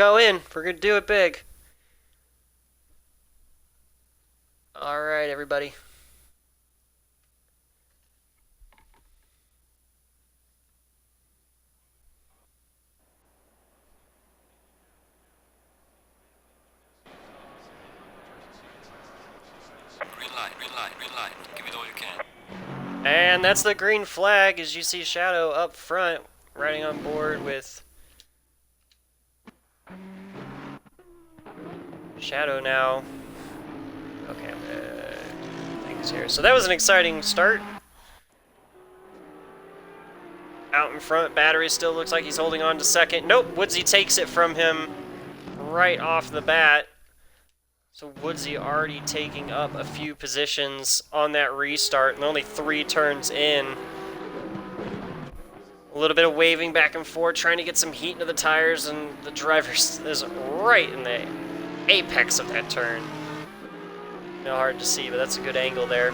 go in. We're gonna do it big. All right, everybody. Green light, green light, green light. Give it all you can. And that's the green flag as you see Shadow up front, riding on board with Shadow now. Okay, things here. So that was an exciting start. Out in front, Battery still looks like he's holding on to second. Nope, Woodsy takes it from him right off the bat. So Woodsy already taking up a few positions on that restart and only 3 turns in. A little bit of waving back and forth, trying to get some heat into the tires, and the driver is right in the apex of that turn. Hard to see, but that's a good angle there.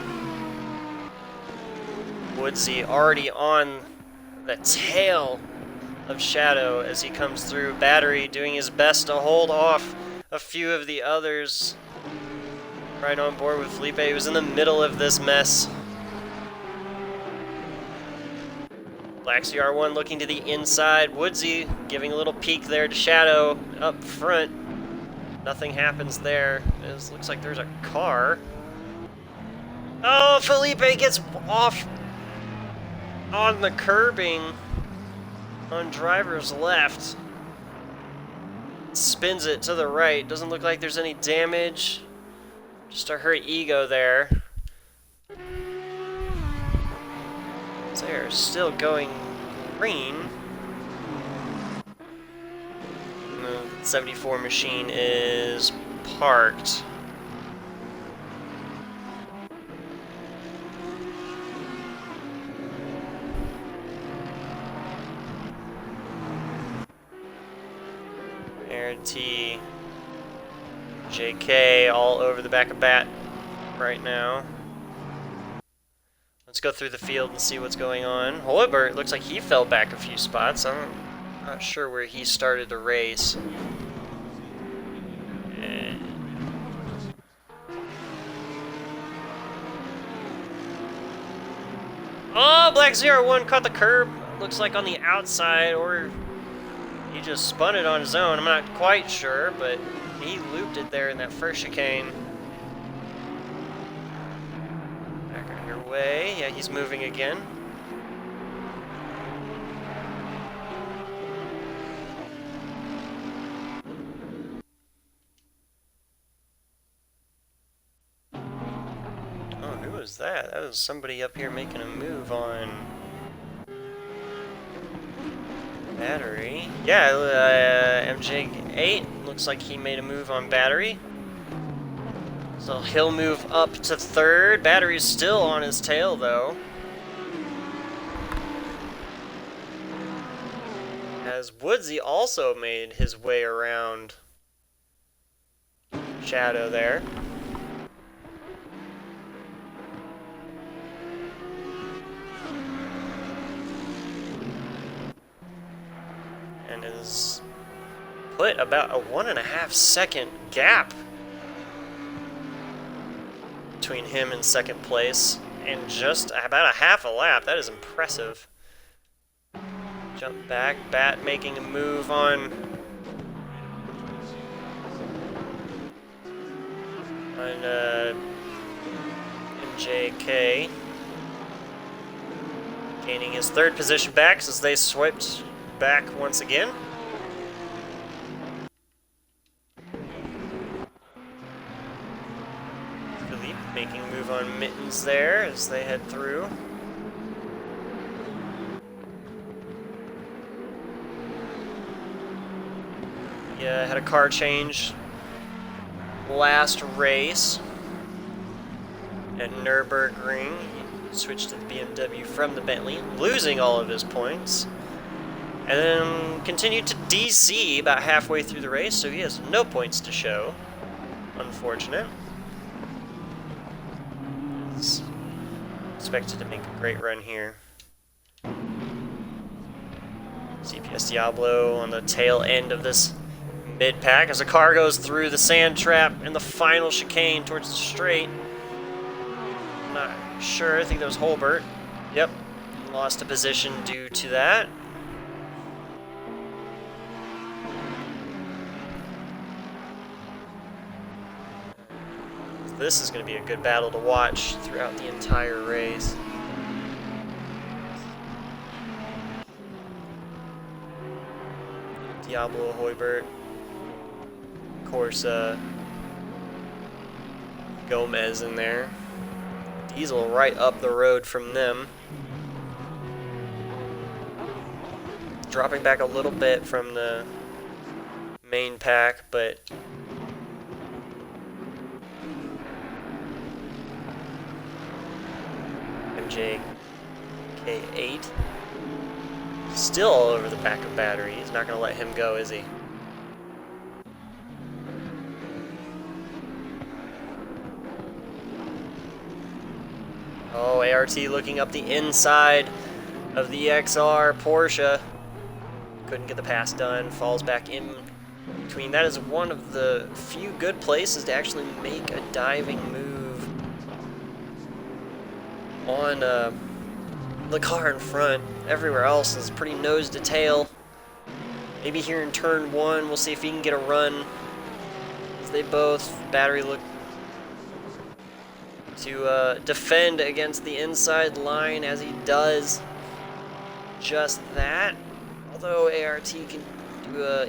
Woodsy already on the tail of Shadow as he comes through. Battery doing his best to hold off a few of the others. Right on board with Felipe, who was in the middle of this mess. Black CR1 looking to the inside. Woodsy giving a little peek there to Shadow up front. Nothing happens there. It looks like there's a car. Oh, Felipe gets off on the curbing on driver's left. Spins it to the right. Doesn't look like there's any damage. Just a hurt ego there. They're still going green. The 74 machine is parked. T, JK all over the back of Bat right now. Let's go through the field and see what's going on. Hoiberg looks like he fell back a few spots. I'm not sure where he started the race. Oh, Black 01 caught the curb. Looks like on the outside, or he just spun it on his own. I'm not quite sure, but he looped it there in that first chicane. Back underway. Yeah, he's moving again. Oh, who was that? That was somebody up here making a move on Battery. Yeah, MJ8 looks like he made a move on Battery. So he'll move up to third. Battery's still on his tail, though. As Woodsy also made his way around Shadow there. And is put about a 1.5 second gap between him and second place, and just about a half a lap. That is impressive. Jump back, Bat making a move on MJK, gaining his third position back as they swiped back once again. Philippe making a move on Mittens there as they head through. Yeah, had a car change last race at Nürburgring. He switched to the BMW from the Bentley, losing all of his points. And then continued to DC about halfway through the race, so he has no points to show. Unfortunate. He's expected to make a great run here. CPS Diablo on the tail end of this Mid-pack as the car goes through the sand trap in the final chicane towards the straight. Not sure, I think that was Holbert. Yep, lost a position due to that. This is going to be a good battle to watch throughout the entire race. Diablo Hoybert. Of course, Gomez in there. Diesel right up the road from them. Dropping back a little bit from the main pack, but MJK8 still all over the back of battery. He's not going to let him go, is he? Oh, ART looking up the inside of the XR Porsche. Couldn't get the pass done. Falls back in between. That is one of the few good places to actually make a diving move on the car in front. Everywhere else is pretty nose to tail. Maybe here in turn 1, we'll see if he can get a run. As they both, battery look to defend against the inside line as he does just that. Although ART can do a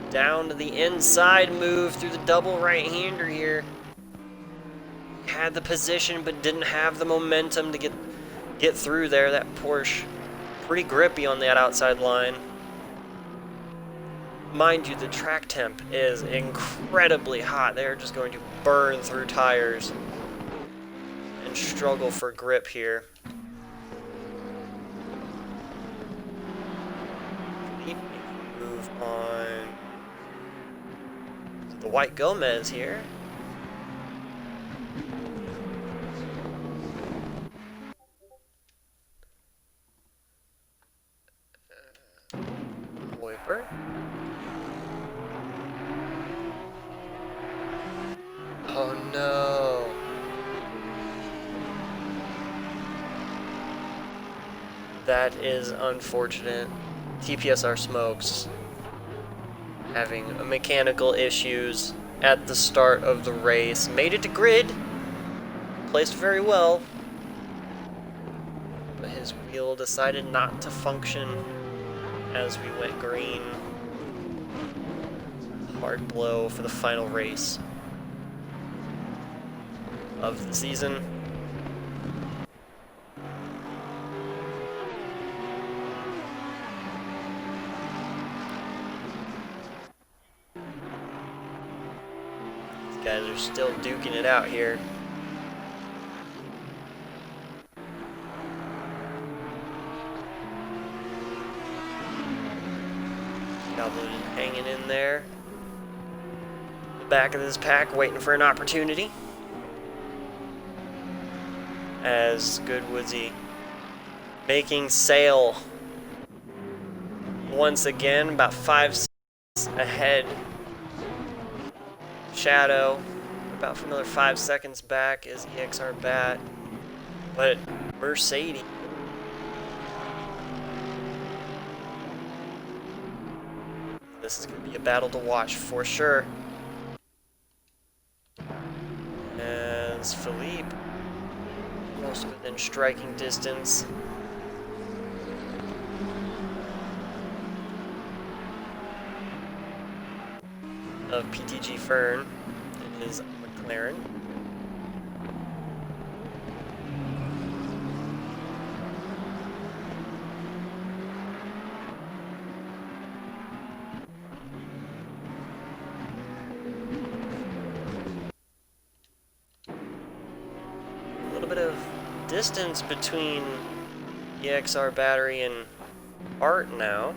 down to the inside move through the double right-hander here. Had the position but didn't have the momentum to get through there. That Porsche pretty grippy on that outside line. Mind you, the track temp is incredibly hot. They're just going to burn through tires and struggle for grip here. Move on to the white Gomez here. Hoiber. Oh no. That is unfortunate. TPSR Smokes having mechanical issues at the start of the race. Made it to grid. Placed very well. But his wheel decided not to function as we went green. Hard blow for the final race of the season. These guys are still duking it out here. Diablo hanging in there. The back of this pack waiting for an opportunity. As Goodwoodsy making sail once again, about 5 seconds ahead. Shadow about another 5 seconds back is EXR Bat, but Mercedes this is going to be a battle to watch for sure. As Philippe almost within striking distance. Of PTG Fern in his McLaren. A little bit of distance between EXR Battery and Art now.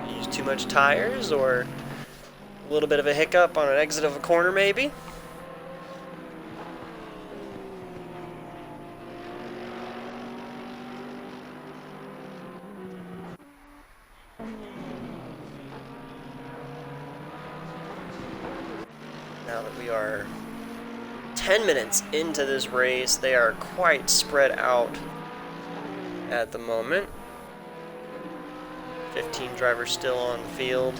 Use too much tires, or a little bit of a hiccup on an exit of a corner maybe. now that we are 10 minutes into this race. They are quite spread out at the moment. 15 drivers still on the field.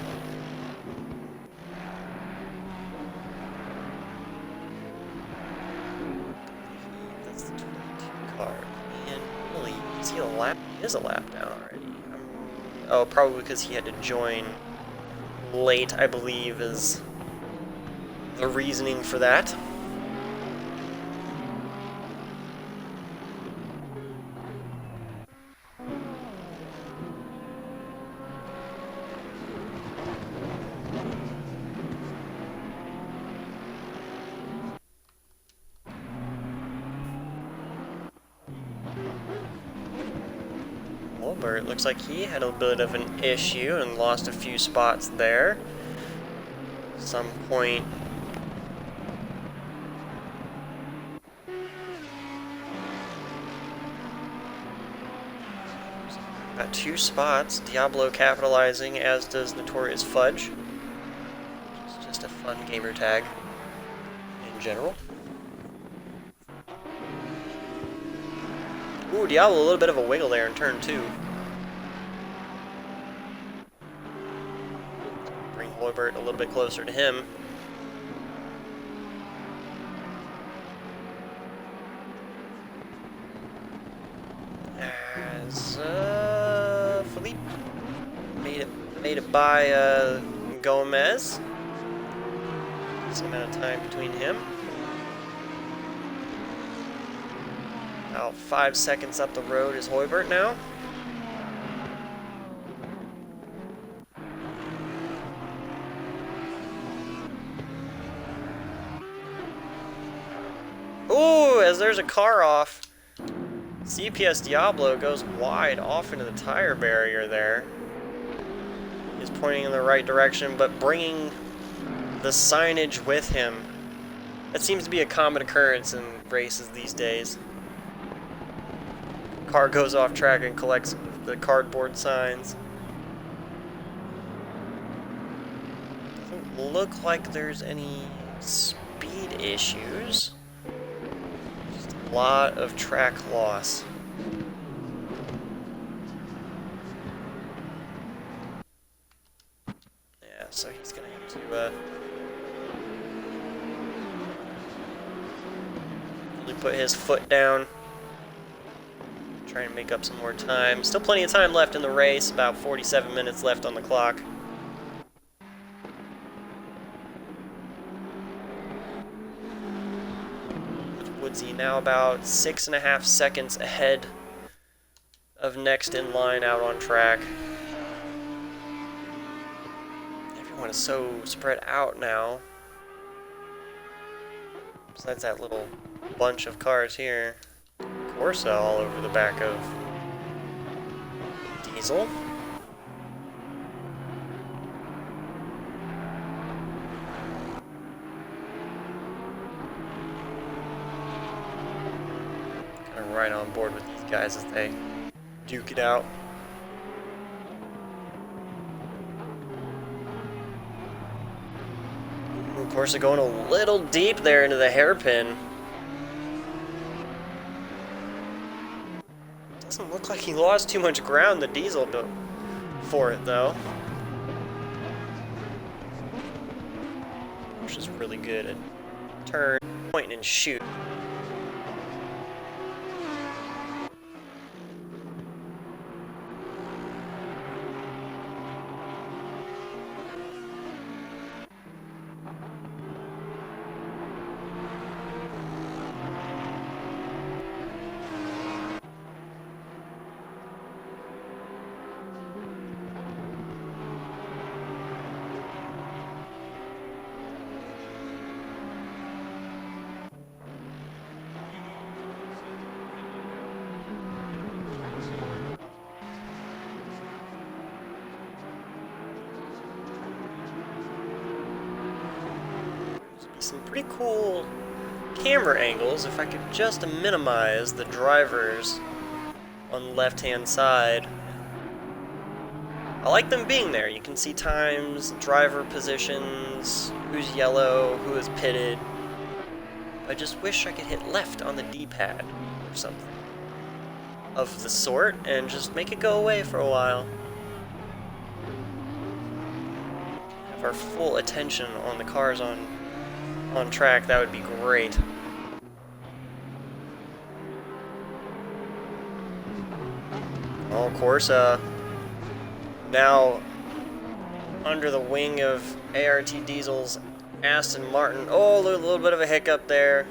That's the 22 car. And really, is he a lap? He is a lap down already. Oh, probably because he had to join late, I believe, is the reasoning for that. Zolder, it looks like he had a bit of an issue and lost a few spots there. Some point. Got 2 spots. Diablo capitalizing, as does Notorious Fudge. It's just a fun gamer tag in general. Ooh, Diablo, a little bit of a wiggle there in turn 2. Bring Hoybert a little bit closer to him. As Philippe made it by Gomez. Some amount of time between him. About 5 seconds up the road is Hoybert now. Ooh, as there's a car off. CPS Diablo goes wide off into the tire barrier there. He's pointing in the right direction, but bringing the signage with him. That seems to be a common occurrence in races these days. Car goes off track and collects the cardboard signs. Doesn't look like there's any speed issues. Just a lot of track loss. Yeah, so he's gonna have to really put his foot down. Trying to make up some more time. Still plenty of time left in the race, about 47 minutes left on the clock. Woodsy now about 6.5 seconds ahead of next in line out on track. Everyone is so spread out now. Besides that little bunch of cars here. Corsa all over the back of Diesel. Kind of right on board with these guys as they duke it out. Ooh, Corsa going a little deep there into the hairpin. Doesn't look like he lost too much ground, the Diesel, for it, though. Which is really good at turn, point, and shoot. Some pretty cool camera angles if I could just minimize the drivers on the left-hand side. I like them being there. You can see times, driver positions, who's yellow, who is pitted. I just wish I could hit left on the D-pad or something of the sort and just make it go away for a while. Have our full attention on the cars on track, that would be great. Well, of course, now under the wing of ART Diesel's Aston Martin. Oh, a little bit of a hiccup there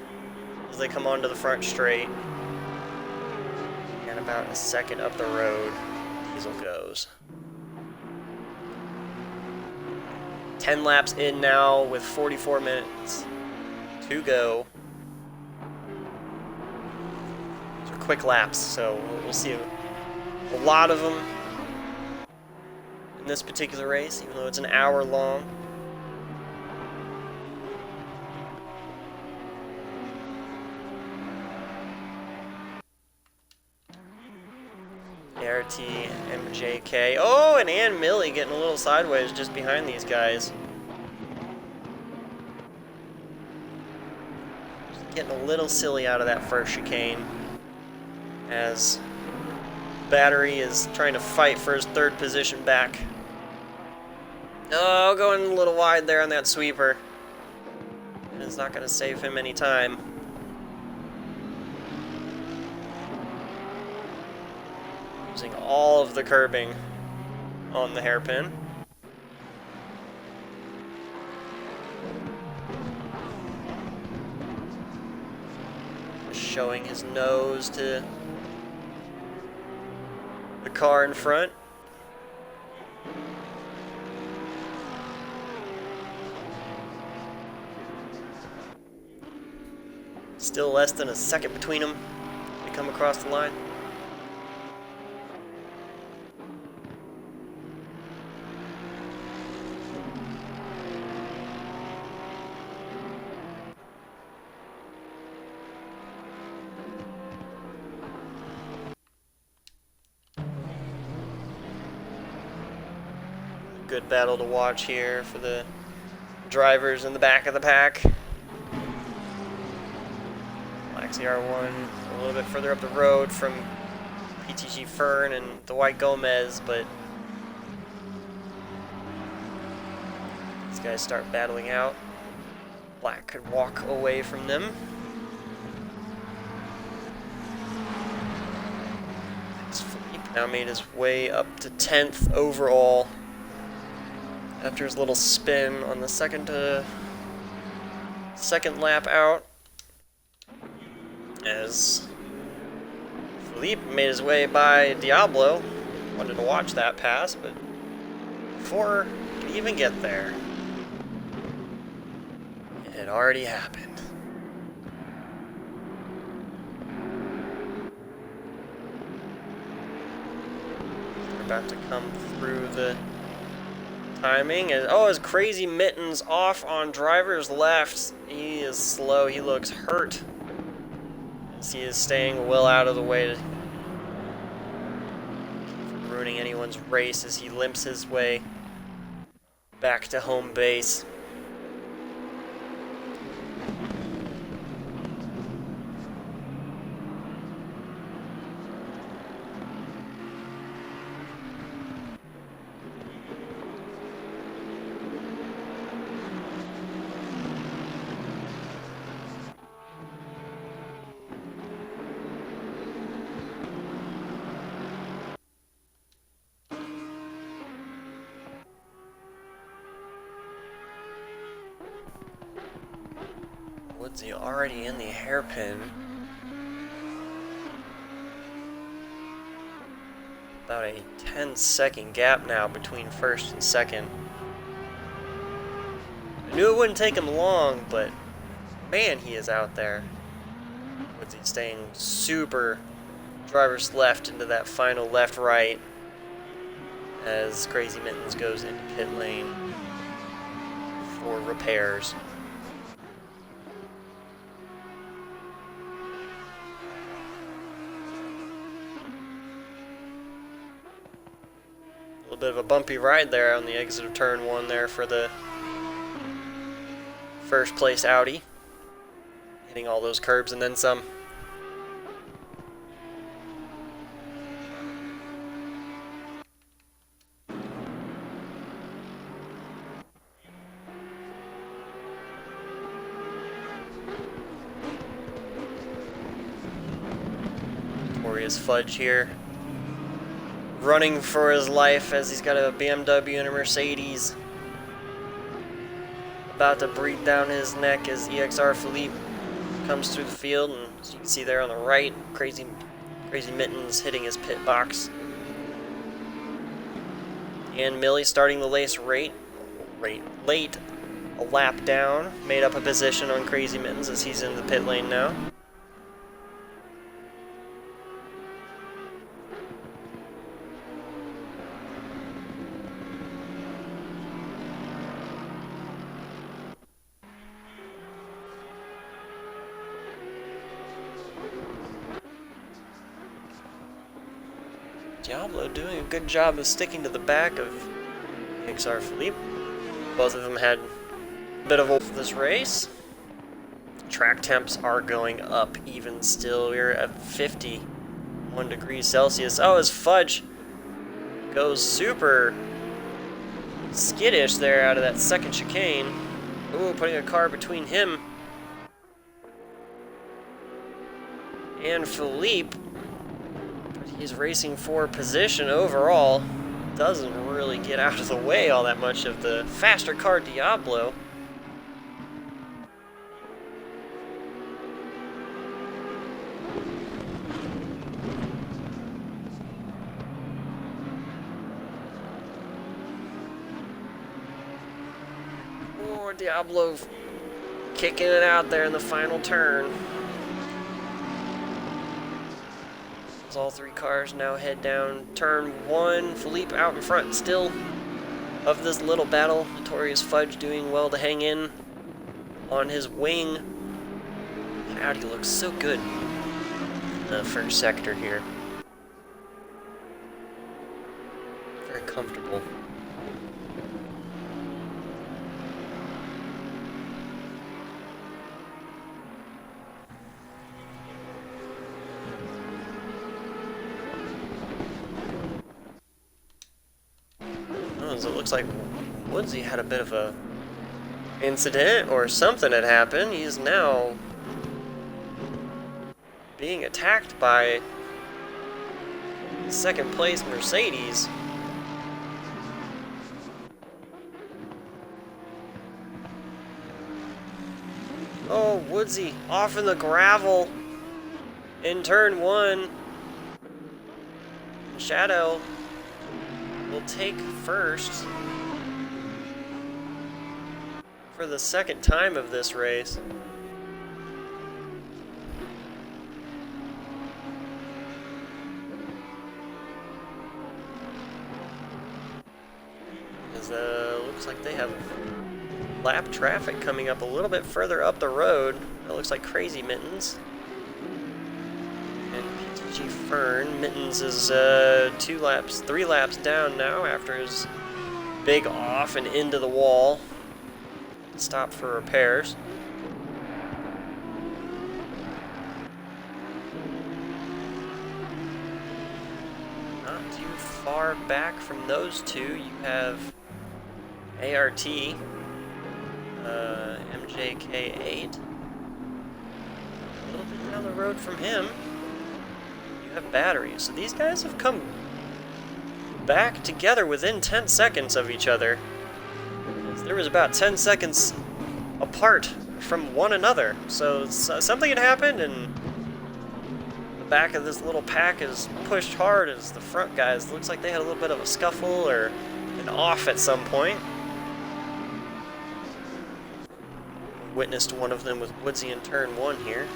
as they come onto the front straight. And about a second up the road, Diesel goes. 10 laps in now with 44 minutes to go. These are quick laps, so we'll see a lot of them in this particular race, even though it's an hour long. ART, MJK. Oh, and Ann Millie getting a little sideways just behind these guys. Just getting a little silly out of that first chicane as Battery is trying to fight for his third position back. Oh, going a little wide there on that sweeper. It's not going to save him any time. Using all of the curbing on the hairpin. Just showing his nose to the car in front. Still less than a second between them. They come across the line. Good battle to watch here for the drivers in the back of the pack. Maxi R1 a little bit further up the road from PTG Fern and the White Gomez, but these guys start battling out. Black could walk away from them. Philippe now made his way up to 10th overall after his little spin on the second lap out, as Philippe made his way by Diablo. Wanted to watch that pass, but before he could even get there, it had already happened. They're about to come through the timing. And oh, his crazy mittens off on driver's left. He is slow. He looks hurt. As he is staying well out of the way from ruining anyone's race as he limps his way back to home base. Woodsy already in the hairpin. About a 10-second gap now between first and second. I knew it wouldn't take him long, but man, he is out there. Woodsy staying super driver's left into that final left-right as Crazy Mittens goes into pit lane for repairs. bit of a bumpy ride there on the exit of turn 1 there for the first place Audi. Hitting all those curbs and then some. Notorious Fudge here, running for his life as he's got a BMW and a Mercedes. About to breathe down his neck as EXR Philippe comes through the field, and as you can see there on the right, crazy Mittens hitting his pit box. And Millie starting the race late, a lap down, made up a position on Crazy Mittens as he's in the pit lane now. Diablo doing a good job of sticking to the back of EXR Philippe. Both of them had a bit of a this race. Track temps are going up even still. We're at 51 degrees Celsius. Oh, as Fudge goes super skittish there out of that second chicane. Ooh, putting a car between him and Philippe. He's racing for position overall. Doesn't really get out of the way all that much of the faster car Diablo. Oh, Diablo kicking it out there in the final turn. All three cars now head down turn 1. Philippe out in front still of this little battle. Notorious Fudge doing well to hang in on his wing. Audi looks so good in the first sector here. Very comfortable. It looks like Woodsy had a bit of a incident or something had happened. He's now being attacked by second place Mercedes. Oh, Woodsy off in the gravel in turn 1. Shadow will take first for the second time of this race. Because looks like they have lap traffic coming up a little bit further up the road. It looks like Crazy Mittens and PTG Fern. Mittens is 3 laps down now after his big off and into the wall. Stop for repairs. Not too far back from those two, you have ART, MJK8. A little bit down the road from him, you have Battery. So these guys have come back together within 10 seconds of each other. There was about 10 seconds apart from one another. So something had happened, and the back of this little pack is pushed hard as the front guys. Looks like they had a little bit of a scuffle or an off at some point. Witnessed one of them with Woodsy in turn 1 here.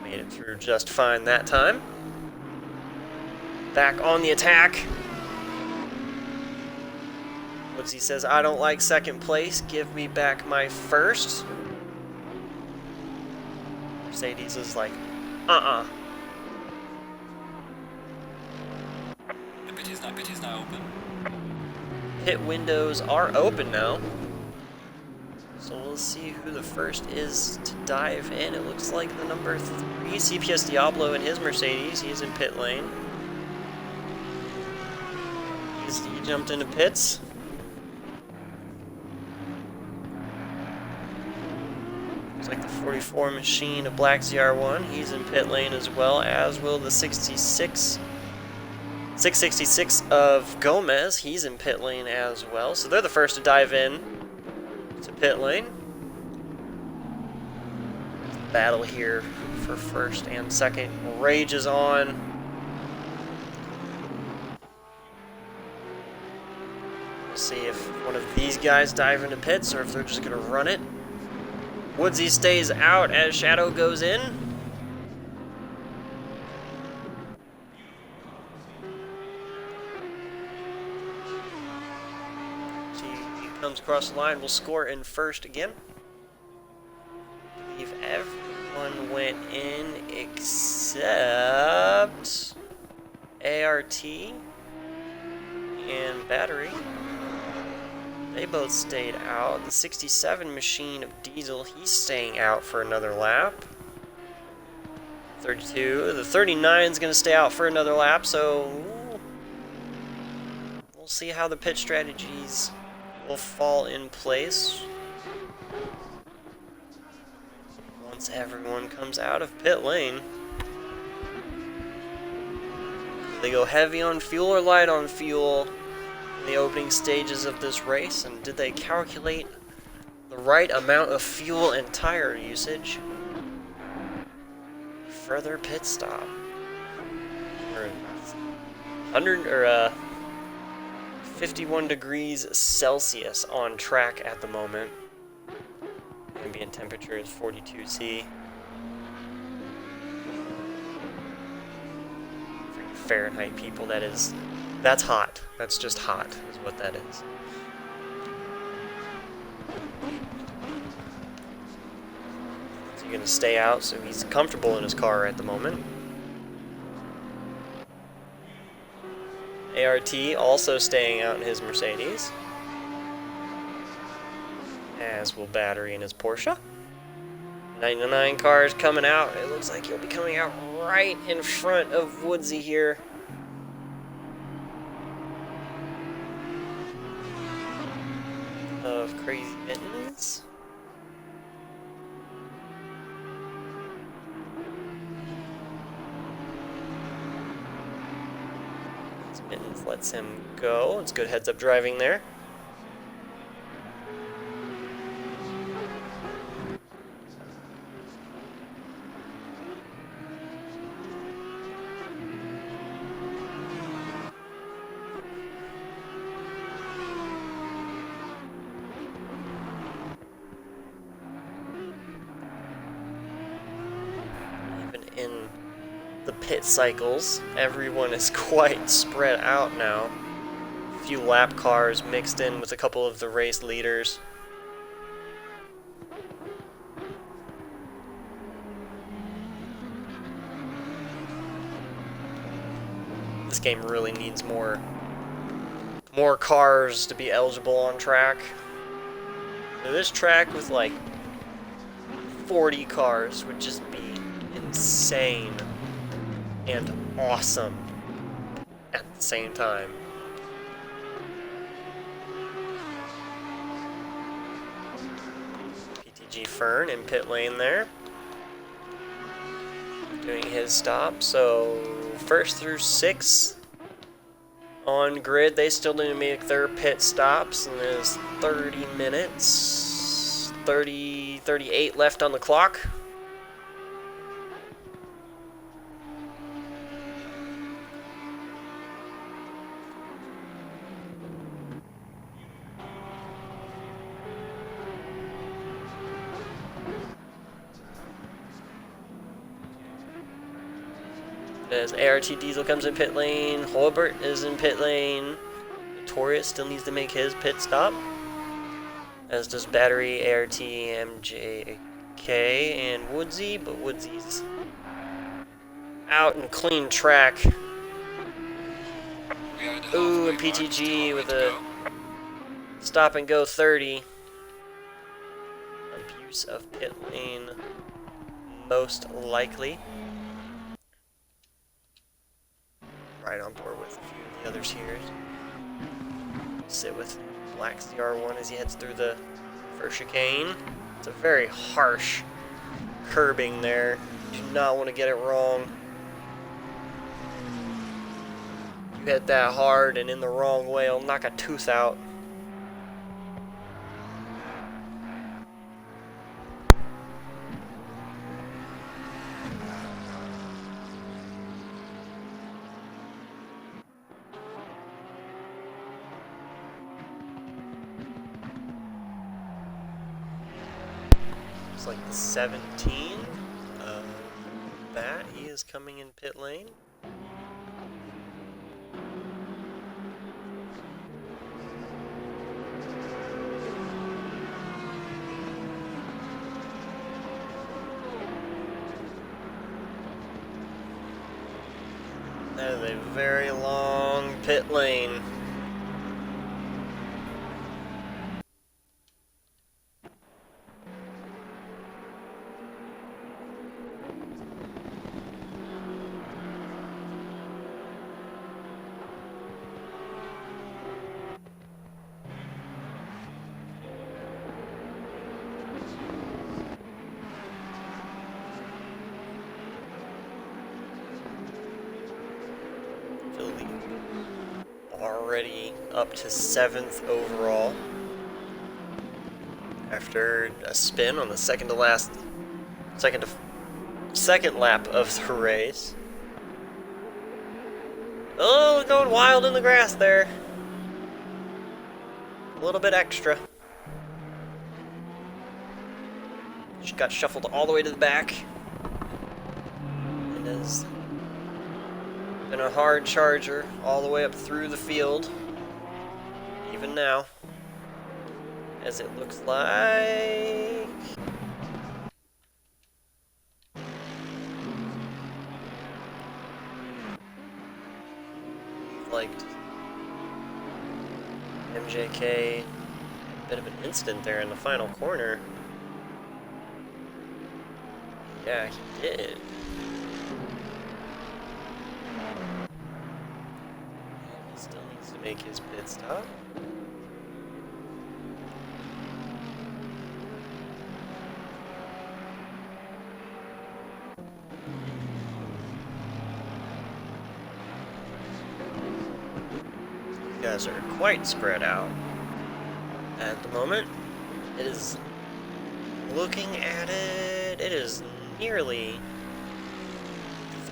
Made it through just fine that time. Back on the attack. Woodsy says, I don't like second place, give me back my first. Mercedes is like, Pit is now open. Pit windows are open now. So we'll see who the first is to dive in. It looks like the number 3, CPS Diablo in his Mercedes. He's in pit lane. He jumped into pits. Looks like the 44 machine of Black ZR1. He's in pit lane as well, as will the 666 of Gomez. He's in pit lane as well. So they're the first to dive in to pit lane. Battle here for first and second rages on. We'll see if one of these guys dive into pits or if they're just gonna run it. Woodsy stays out as Shadow goes in. He comes across the line, will score in first again. I believe everyone went in except ART and Battery. They both stayed out. The 67 machine of Diesel, he's staying out for another lap. 32. The 39 is going to stay out for another lap, so we'll see how the pit strategies will fall in place once everyone comes out of pit lane. They go heavy on fuel or light on fuel in the opening stages of this race, and did they calculate the right amount of fuel and tire usage for their pit stop? We're 51 degrees Celsius on track at the moment. Ambient temperature is 42 C. Fahrenheit, people, that's hot. That's just hot, is what that is. So you're gonna stay out, so he's comfortable in his car at the moment. ART also staying out in his Mercedes, as will Battery in his Porsche. 99 cars coming out. It looks like he'll be coming out right in front of Woodsy here. Of Crazy Mittens. Mittens lets him go. It's good heads-up driving there. In the pit cycles, everyone is quite spread out now. A few lap cars mixed in with a couple of the race leaders. This game really needs more cars to be eligible on track. Now, this track with like 40 cars would just be insane and awesome at the same time. PTG Fern in pit lane there, doing his stop. So first through 6 on grid, they still need to make their pit stops, and there's 30 minutes, 38 left on the clock. As ART Diesel comes in pit lane, Holbert is in pit lane, Notorious still needs to make his pit stop, as does Battery, ART, MJK, and Woodsy, but Woodsy's out in clean track. We are at the Ooh, halfway and mark, PTG still with way to a go. stop and go 30. Abuse of pit lane, most likely. Right on board with a few of the others here. Sit with Black CR1 as he heads through the first chicane. It's a very harsh curbing there. You do not want to get it wrong. You hit that hard and in the wrong way, it'll knock a tooth out. It's like the 17 of that. He is coming in pit lane. That is a very long pit lane. Already up to 7th overall after a spin on the second lap of the race. Oh, going wild in the grass there. A little bit extra. She got shuffled all the way to the back. It has been a hard charger all the way up through the field. Even now. As it looks like... liked MJK, a bit of an incident there in the final corner. Yeah, he did. He still needs to make his pit stop. You guys are quite spread out at the moment. It is, looking at it, it is nearly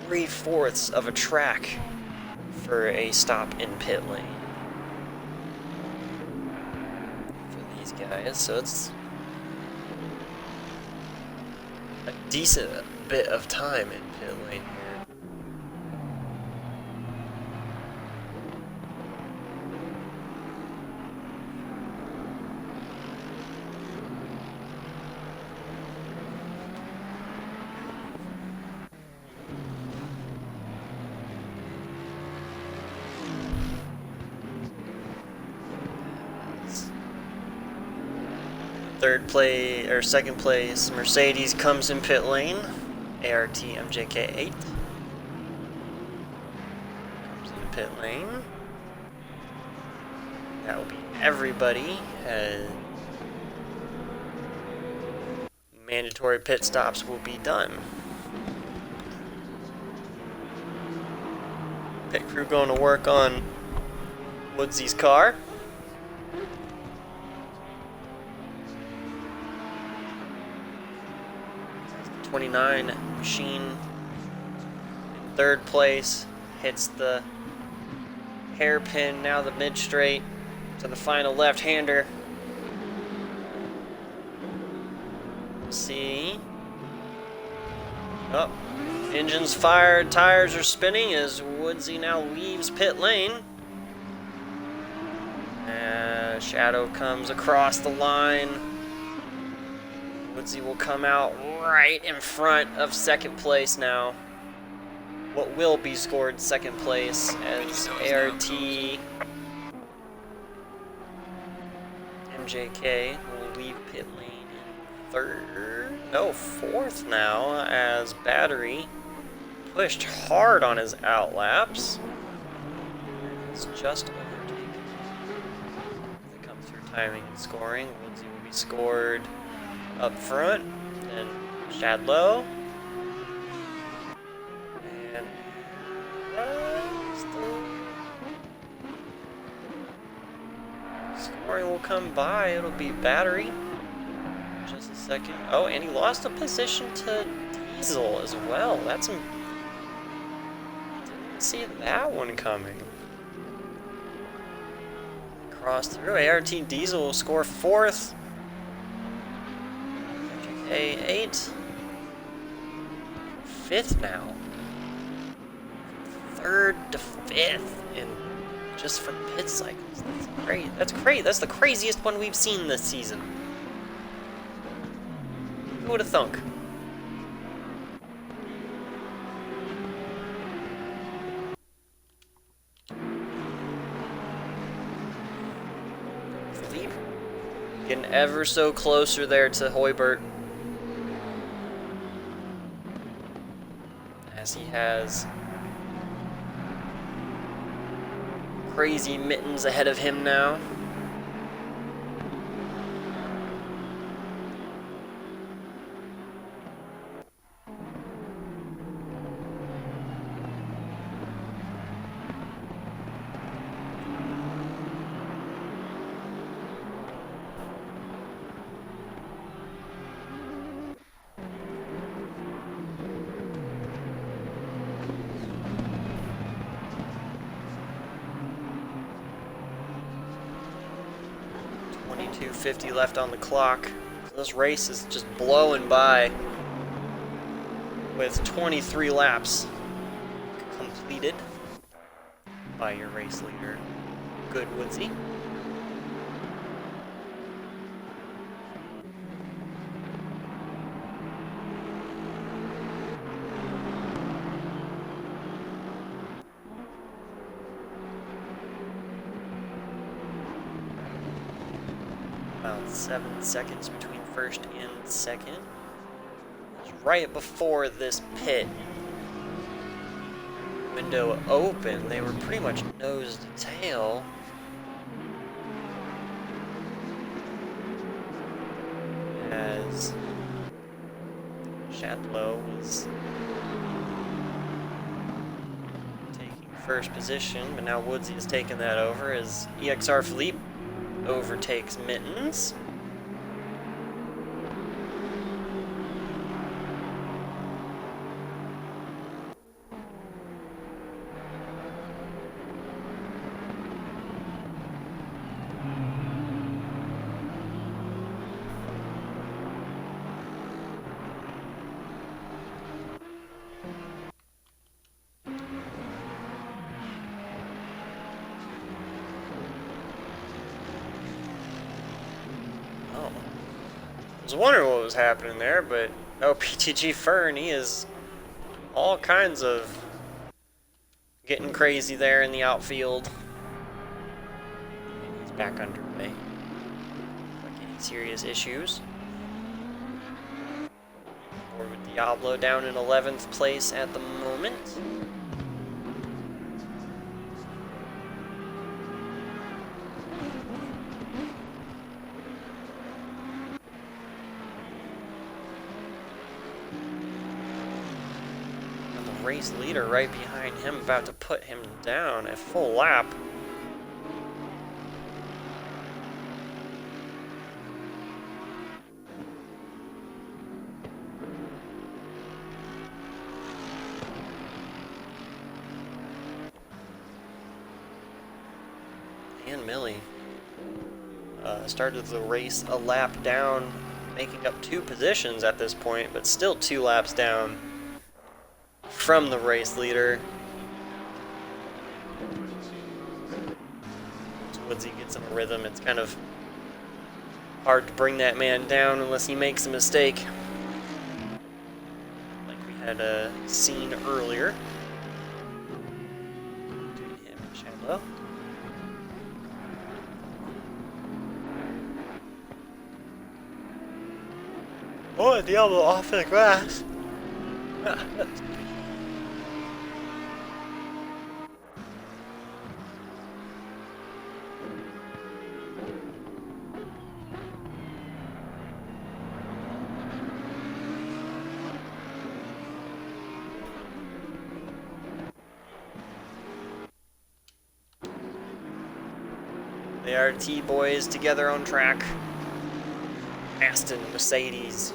3/4 of a track for a stop in pit lane for these guys, so it's a decent bit of time in pit lane here. Second place, Mercedes comes in pit lane. ART MJK8 comes in pit lane. That will be everybody. Mandatory pit stops will be done. Pit crew going to work on Woodsy's car. 29 machine in third place, hits the hairpin, now the mid straight to the final left-hander. See. Oh, engine's fired, tires are spinning as Woodsy now leaves pit lane. Shadow comes across the line. Woodsy will come out right in front of second place now. what will be scored second place as ART MJK will leave pit lane in fourth now, as Battery pushed hard on his outlaps. It's just overtaken. If it comes through timing and scoring, Woodsy will be scored up front, then Shadlow. And scoring will come by. It'll be Battery. Just a second. Oh, and he lost a position to Diesel as well. That's didn't see that one coming. Cross through. ART Diesel will score fourth. A8. Fifth now. Third to fifth in just from pit cycles. That's great. That's great. That's the craziest one we've seen this season. Who would have thunk? Philippe getting ever so closer there to Hoybert, as he has crazy Mittens ahead of him now. .250 left on the clock. So this race is just blowing by with 23 laps completed by your race leader, Good Woodsy. About 7 seconds between first and second. It's right before this pit window opened, they were pretty much nose to tail. As Shadlow was taking first position, but now Woodsy has taken that over as EXR Philippe overtakes Mittens. I was wondering what was happening there, but no PTG Fern, he is all kinds of getting crazy there in the outfield. And he's back underway. Like any serious issues. Or with Diablo down in 11th place at the moment. Race leader right behind him, about to put him down at full lap. And Millie started the race a lap down, making up 2 positions at this point, but still 2 laps down from the race leader. As Woodsy gets in a rhythm, it's kind of hard to bring that man down unless he makes a mistake, like we had seen earlier. Oh, Diablo off the grass. The RT boys together on track. Aston, Mercedes.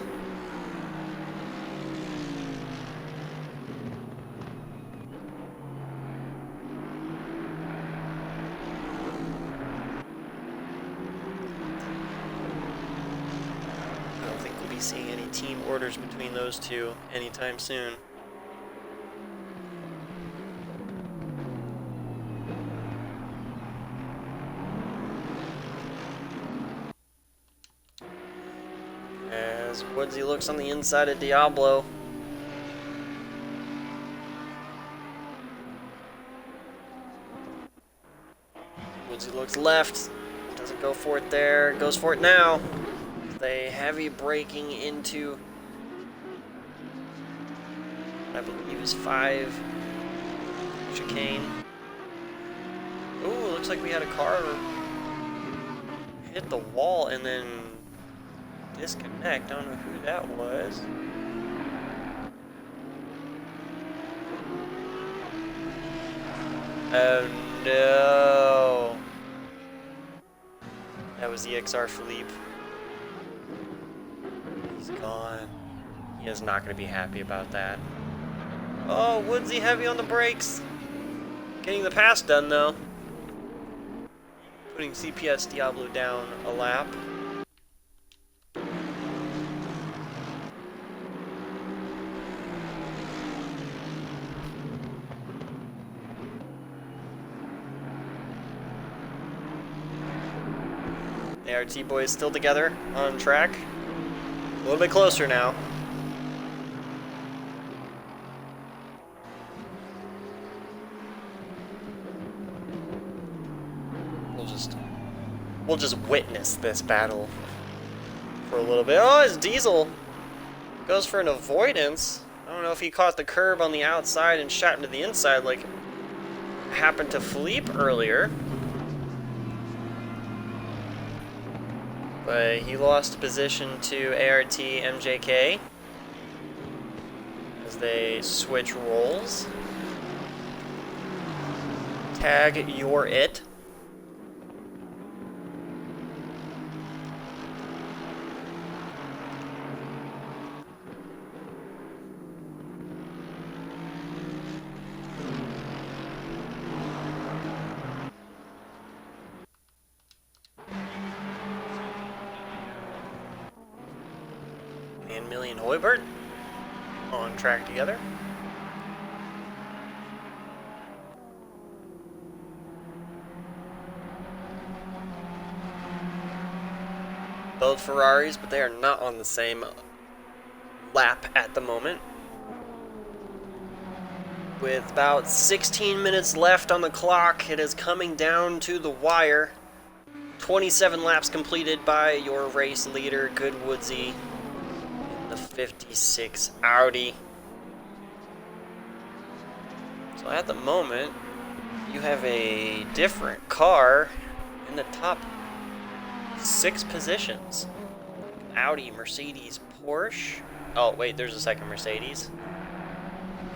I don't think we'll be seeing any team orders between those two anytime soon. As Woodsy looks on the inside of Diablo. Woodsy looks left, doesn't go for it there, goes for it now. They heavy braking into, I believe is 5 chicane. Ooh, looks like we had a car hit the wall and then disconnect. I don't know who that was. Oh no. That was the XR Philippe. He's gone. He is not going to be happy about that. Oh, Woodsy heavy on the brakes. Getting the pass done though. Putting CPS Diablo down a lap. The RT boys still together on track. A little bit closer now. We'll just witness this battle for a little bit. Oh, his Diesel goes for an avoidance. I don't know if he caught the curb on the outside and shot into the inside like happened to Philippe earlier. But he lost position to ART MJK as they switch roles. Tag you're it. And Millie and Hoiberg on track together. Both Ferraris, but they are not on the same lap at the moment. With about 16 minutes left on the clock, it is coming down to the wire. 27 laps completed by your race leader, Good Woodsy. The 56 Audi. So at the moment, you have a different car in the top 6 positions. Audi, Mercedes, Porsche. Oh wait, there's a second Mercedes.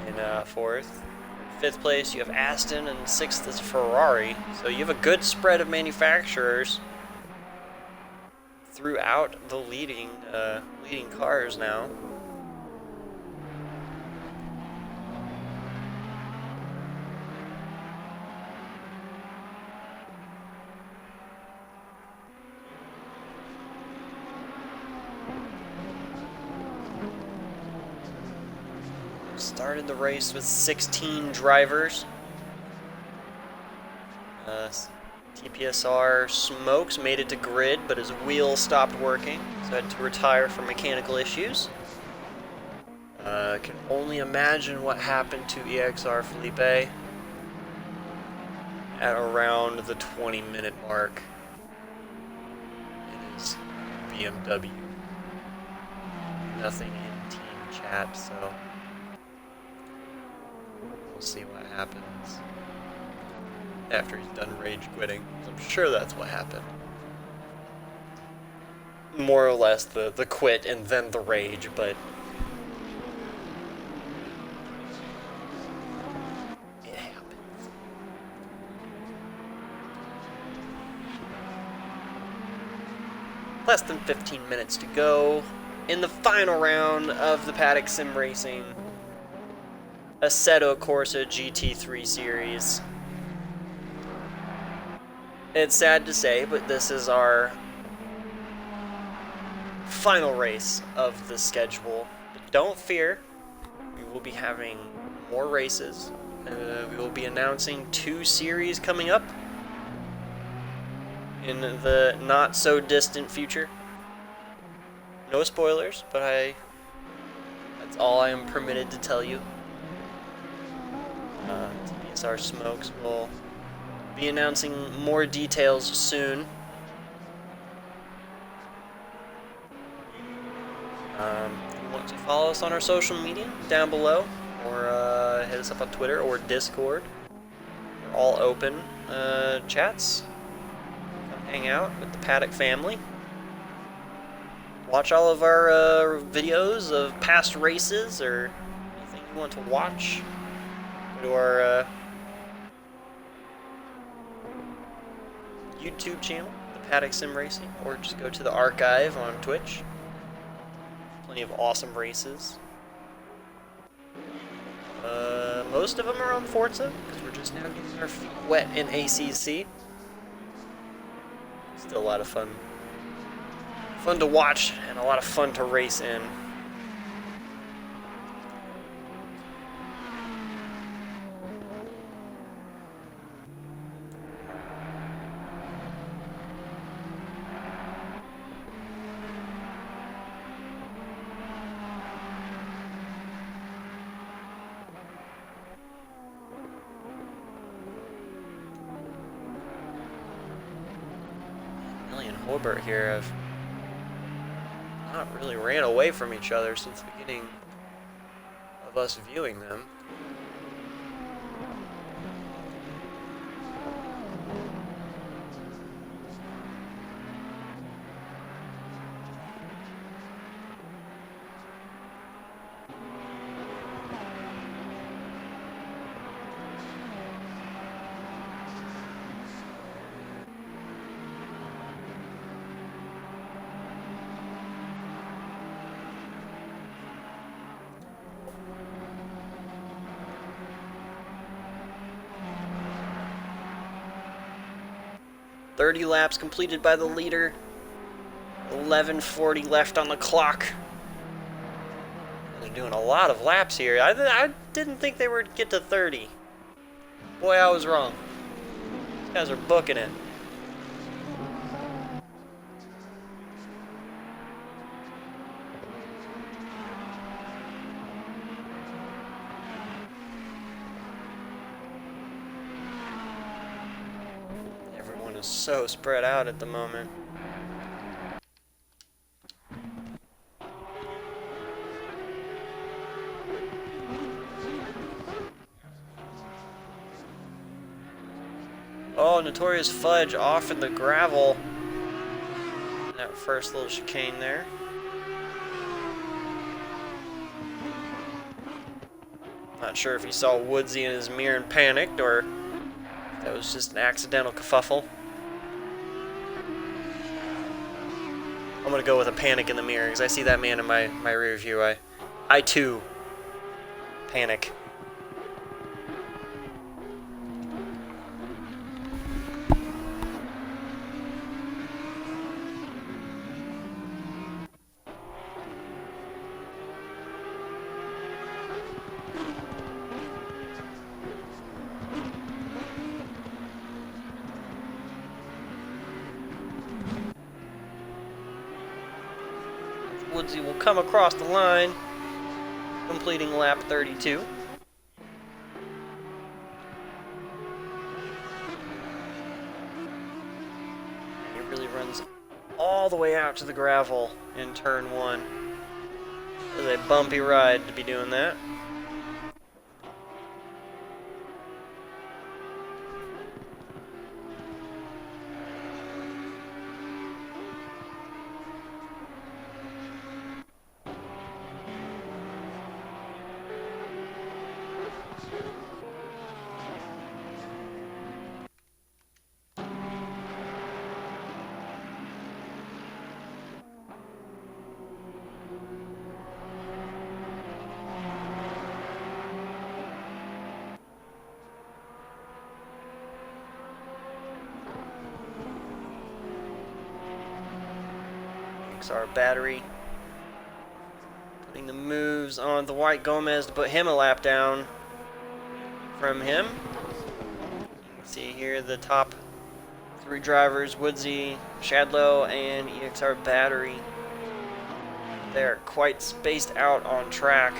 In 4th. 5th place, you have Aston, and 6th is Ferrari. So you have a good spread of manufacturers throughout the leading cars now. Started the race with 16 drivers. TPSR Smokes made it to grid, but his wheel stopped working, so had to retire for mechanical issues. Can only imagine what happened to EXR Felipe at around the 20-minute mark in his BMW. nothing in team chat, so we'll see what happens after he's done rage quitting. I'm sure that's what happened. More or less the quit and then the rage, but it happens. Less than 15 minutes to go in the final round of the Paddock Sim Racing Assetto Corsa GT3 series. It's sad to say, but this is our final race of the schedule. But don't fear, we will be having more races. We will be announcing 2 series coming up in the not so distant future. No spoilers, but that's all I am permitted to tell you. TPSR Smokes will be announcing more details soon. If you want to follow us on our social media, down below, or hit us up on Twitter or Discord. We're all open chats. Come hang out with the Paddock family. Watch all of our videos of past races or anything you want to watch. Go to our YouTube channel, the Paddock Sim Racing, or just go to the archive on Twitch. Plenty of awesome races. Most of them are on Forza, because we're just now getting our feet wet in ACC. Still a lot of fun. Fun to watch, and a lot of fun to race in. Millie and Holbert here have not really ran away from each other since the beginning of us viewing them. .30 laps completed by the leader. 11:40 left on the clock. They're doing a lot of laps here. I didn't think they would get to 30. Boy, I was wrong. These guys are booking it. So spread out at the moment. Oh, Notorious Fudge off in the gravel. That first little chicane there. Not sure if he saw Woodsy in his mirror and panicked, or if that was just an accidental kerfuffle. I'm gonna go with a panic in the mirror because I see that man in my rear view. I too panic. Woodsy will come across the line, completing lap 32. He really runs all the way out to the gravel in turn 1. It was a bumpy ride to be doing that. Our battery putting the moves on the White Gomez to put him a lap down from him. You can see here the top three drivers, Woodsy, Shadlow, and EXR Battery. They're quite spaced out on track,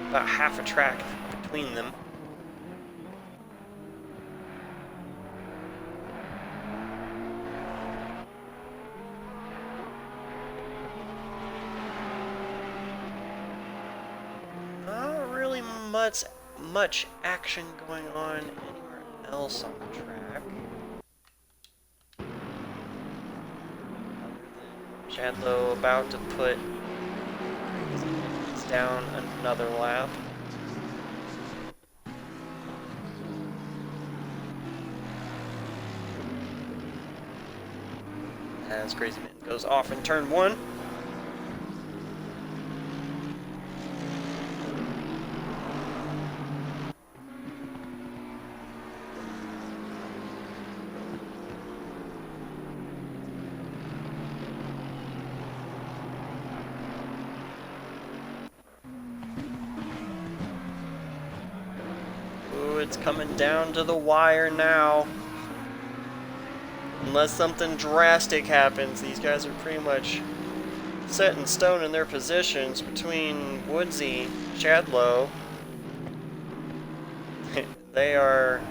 about half a track between them. Much action going on anywhere else on the track. Shadlow about to put down another lap. As Crazy Man goes off in turn 1. It's coming down to the wire now. Unless something drastic happens, these guys are pretty much set in stone in their positions between Woodsy and Shadlow. They are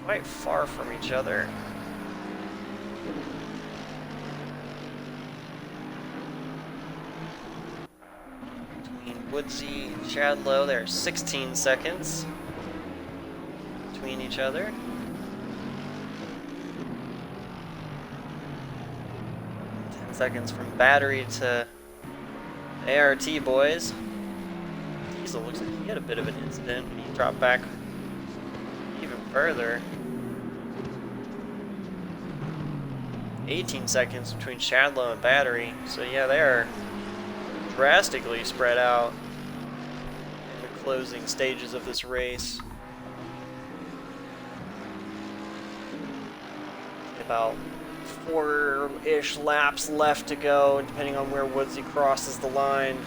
quite far from each other. Woodsy and Shadlow, they're 16 seconds between each other. Seconds from Battery to ART boys. Diesel looks like he had a bit of an incident. He dropped back even further. 18 seconds between Shadlow and Battery. So yeah, they are drastically spread out in the closing stages of this race. About 4-ish laps left to go, depending on where Woodsy crosses the line.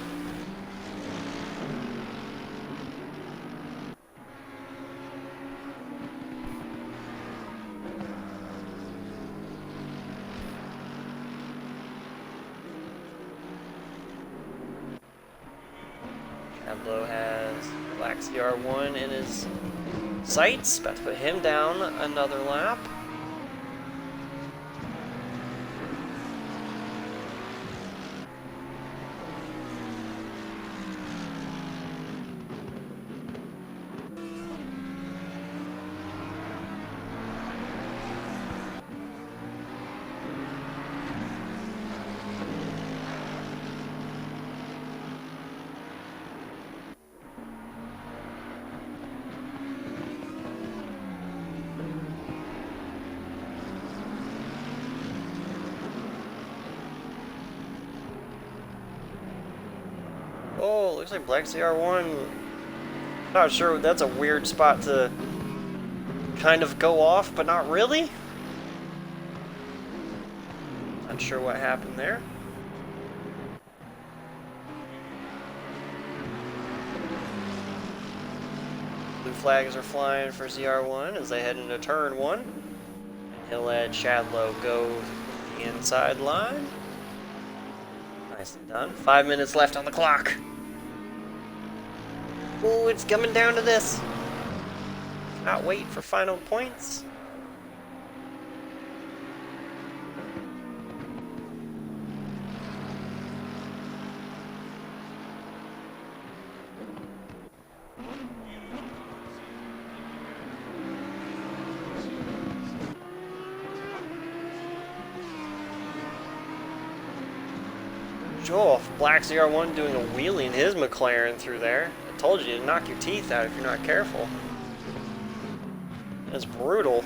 Shadlow has Black CR1 in his sights, about to put him down another lap. Oh, looks like Black CR1. Not sure, that's a weird spot to kind of go off, but not really. Not sure what happened there. Blue flags are flying for ZR1 as they head into turn 1. And he'll let Shadlow go the inside line. Nicely done. 5 minutes left on the clock. Oh, it's coming down to this. Cannot wait for final points. Joel, Black ZR1 doing a wheelie in his McLaren through there. I told you to knock your teeth out if you're not careful. That's brutal.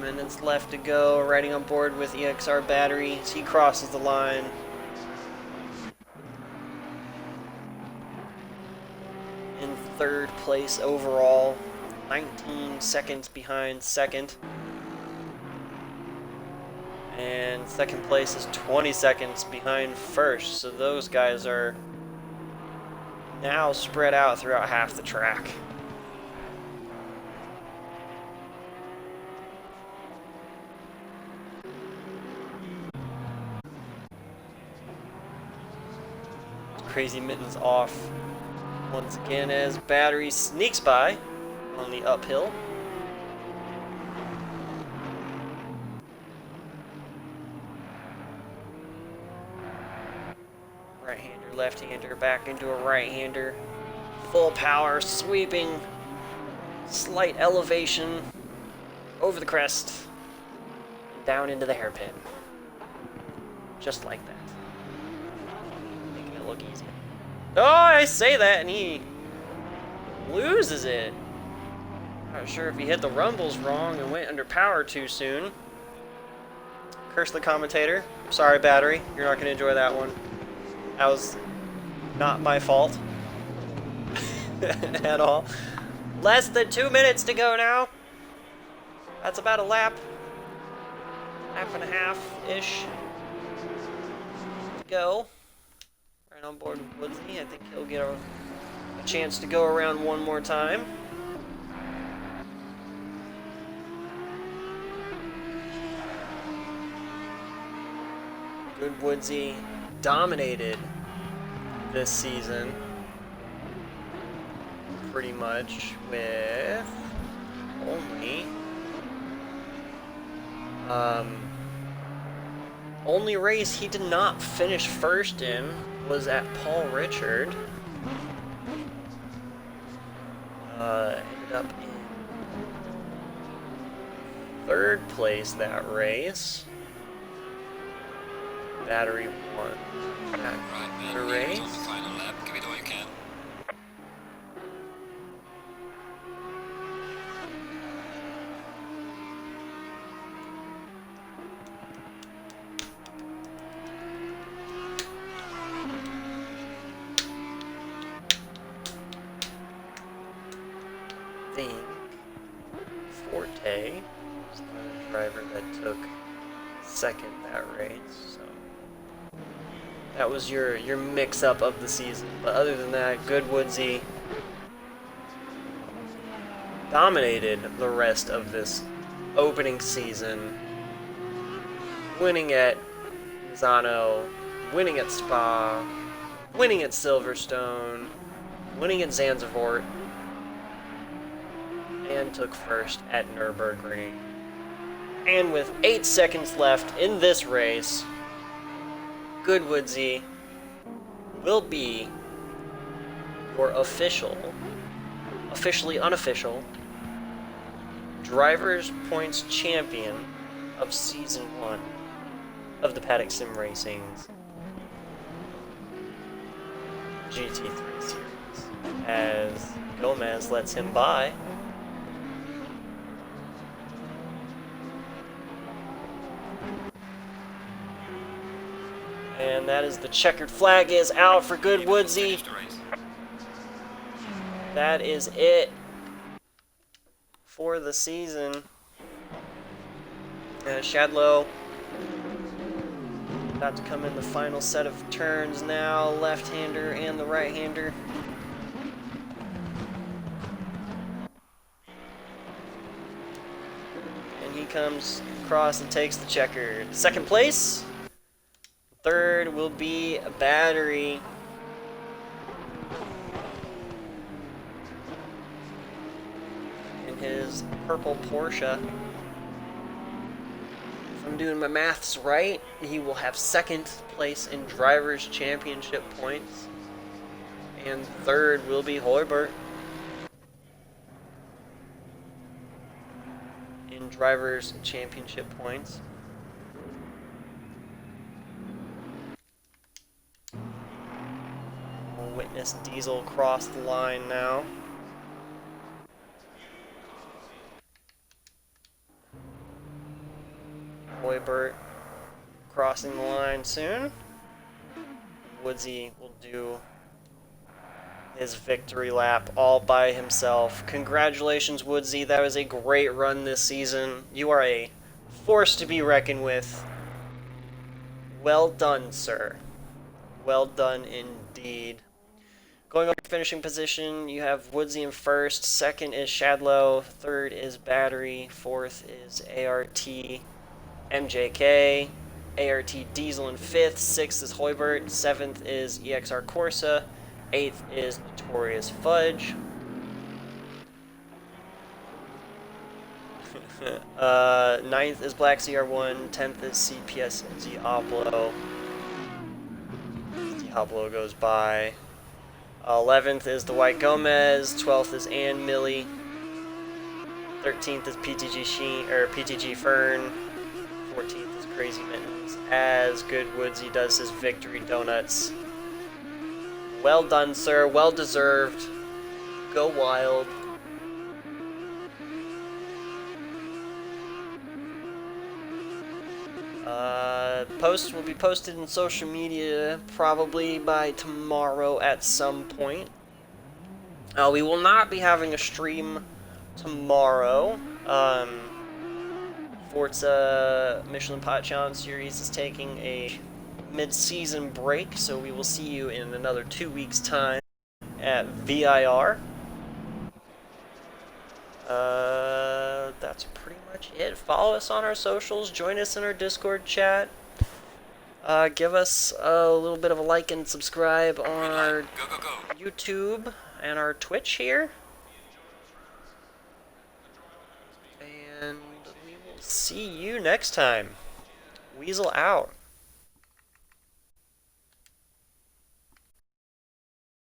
Minutes left to go, riding on board with EXR battery as he crosses the line. In third place overall, 19 seconds behind second. And second place is 20 seconds behind first, so those guys are now spread out throughout half the track. Crazy Mittens off once again as battery sneaks by on the uphill. Right-hander, left-hander, back into a right-hander. Full power, sweeping, slight elevation over the crest, down into the hairpin. Just like that. Making it look easy. Oh, I say that and he loses it. Not sure if he hit the rumbles wrong and went under power too soon. Curse the commentator. Sorry, battery. You're not going to enjoy that one. That was not my fault. At all. Less than 2 minutes to go now. That's about a lap. Lap and a half-ish to go. Right on board with Woodsy. I think he'll get a chance to go around one more time. Good Woodsy dominated this season pretty much with only race he did not finish first in was at Paul Richard. Ended up in third place that race. Battery won the race. On the final lap. Give it all you can. I think Forte was the driver that took second that race, so that was your mix-up of the season. But other than that, good Woodsy dominated the rest of this opening season, winning at Misano, winning at Spa, winning at Silverstone, winning at Zandvoort, and took first at Nürburgring. And with 8 seconds left in this race, good Woodsy will be your officially unofficial, Drivers' Points Champion of Season 1 of the Paddock Sim Racing's GT3 series, as Gomez lets him by. And that is the checkered flag is out for good, Woodsy. That is it for the season. Shadlow about to come in the final set of turns now, left-hander and the right-hander. And he comes across and takes the checkered. Second place. Third will be a Battery. In his purple Porsche. If I'm doing my maths right, he will have second place in Drivers' Championship points. And third will be Hoybert in Drivers' Championship points. We'll witness Diesel cross the line now. Hoybert crossing the line soon. Woodsy will do his victory lap all by himself. Congratulations, Woodsy. That was a great run this season. You are a force to be reckoned with. Well done, sir. Well done indeed. Going on to finishing position, you have Woodsy in first. Second is Shadlow. Third is Battery. Fourth is ART MJK. ART Diesel in fifth. Sixth is Hoybert. Seventh is EXR Corsa. Eighth is Notorious Fudge. Ninth is Black CR1. 10th is CPS Diablo. Diablo goes by. 11th is the White Gomez. 12th is Ann Millie. 13th is PTG Sheen or PTG Fern. 14th is Crazy Mittens. As Good Woodsy does his victory donuts. Well done, sir. Well deserved. Go wild. Post will be posted in social media probably by tomorrow at some point. We will not be having a stream tomorrow. Forza Michelin Pot Challenge Series is taking a mid-season break, so we will see you in another 2 weeks' time at VIR. That's pretty much it. Follow us on our socials, join us in our Discord chat, give us a little bit of a like and subscribe on our YouTube and our Twitch here. And we will see you next time. Weasel out.